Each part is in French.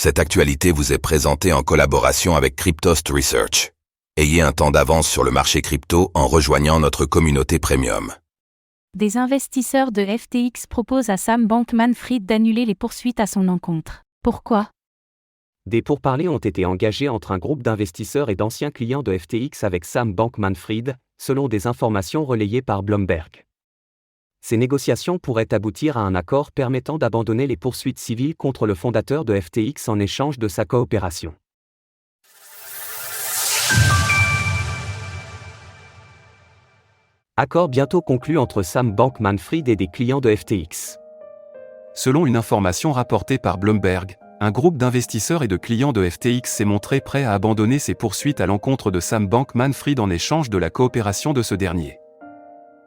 Cette actualité vous est présentée en collaboration avec Cryptost Research. Ayez un temps d'avance sur le marché crypto en rejoignant notre communauté premium. Des investisseurs de FTX proposent à Sam Bankman-Fried d'annuler les poursuites à son encontre. Pourquoi ? Des pourparlers ont été engagés entre un groupe d'investisseurs et d'anciens clients de FTX avec Sam Bankman-Fried, selon des informations relayées par Bloomberg. Ces négociations pourraient aboutir à un accord permettant d'abandonner les poursuites civiles contre le fondateur de FTX en échange de sa coopération. Accord bientôt conclu entre Sam Bankman-Fried et des clients de FTX. Selon une information rapportée par Bloomberg, un groupe d'investisseurs et de clients de FTX s'est montré prêt à abandonner ses poursuites à l'encontre de Sam Bankman-Fried en échange de la coopération de ce dernier.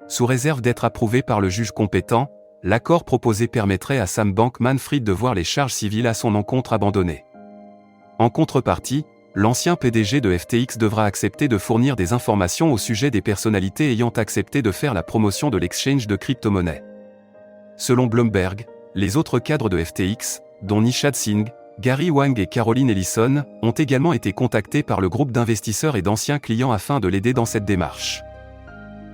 Sous réserve d'être approuvé par le juge compétent, l'accord proposé permettrait à Sam Bankman-Fried de voir les charges civiles à son encontre abandonnées. En contrepartie, l'ancien PDG de FTX devra accepter de fournir des informations au sujet des personnalités ayant accepté de faire la promotion de l'exchange de crypto-monnaies. Selon Bloomberg, les autres cadres de FTX, dont Nishad Singh, Gary Wang et Caroline Ellison, ont également été contactés par le groupe d'investisseurs et d'anciens clients afin de l'aider dans cette démarche.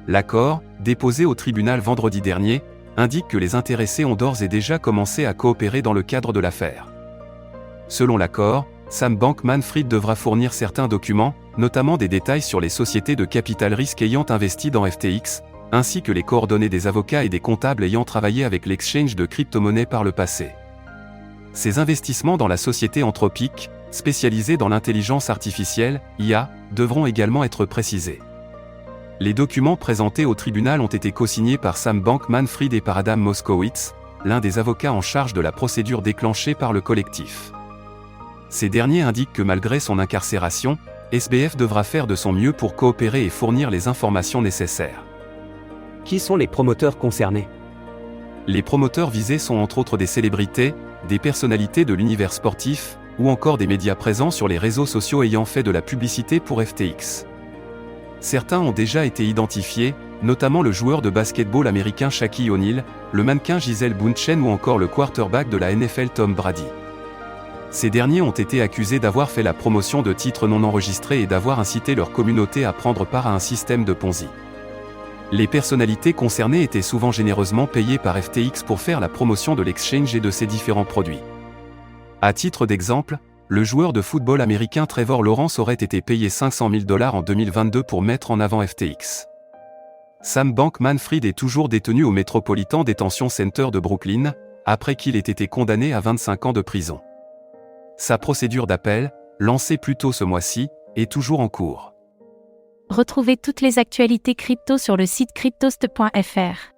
L'accord, déposé au tribunal vendredi dernier, indique que les intéressés ont d'ores et déjà commencé à coopérer dans le cadre de l'affaire. Selon l'accord, Sam Bankman-Fried devra fournir certains documents, notamment des détails sur les sociétés de capital risque ayant investi dans FTX, ainsi que les coordonnées des avocats et des comptables ayant travaillé avec l'exchange de crypto-monnaies par le passé. Ces investissements dans la société Anthropic, spécialisée dans l'intelligence artificielle, IA, devront également être précisés. Les documents présentés au tribunal ont été co-signés par Sam Bankman-Fried et par Adam Moskowitz, l'un des avocats en charge de la procédure déclenchée par le collectif. Ces derniers indiquent que malgré son incarcération, SBF devra faire de son mieux pour coopérer et fournir les informations nécessaires. Qui sont les promoteurs concernés ? Les promoteurs visés sont entre autres des célébrités, des personnalités de l'univers sportif, ou encore des médias présents sur les réseaux sociaux ayant fait de la publicité pour FTX. Certains ont déjà été identifiés, notamment le joueur de basketball américain Shaquille O'Neal, le mannequin Gisele Bündchen ou encore le quarterback de la NFL Tom Brady. Ces derniers ont été accusés d'avoir fait la promotion de titres non enregistrés et d'avoir incité leur communauté à prendre part à un système de Ponzi. Les personnalités concernées étaient souvent généreusement payées par FTX pour faire la promotion de l'exchange et de ses différents produits. À titre d'exemple, le joueur de football américain Trevor Lawrence aurait été payé $500 000 en 2022 pour mettre en avant FTX. Sam Bankman-Fried est toujours détenu au Metropolitan Detention Center de Brooklyn, après qu'il ait été condamné à 25 ans de prison. Sa procédure d'appel, lancée plus tôt ce mois-ci, est toujours en cours. Retrouvez toutes les actualités crypto sur le site cryptost.fr.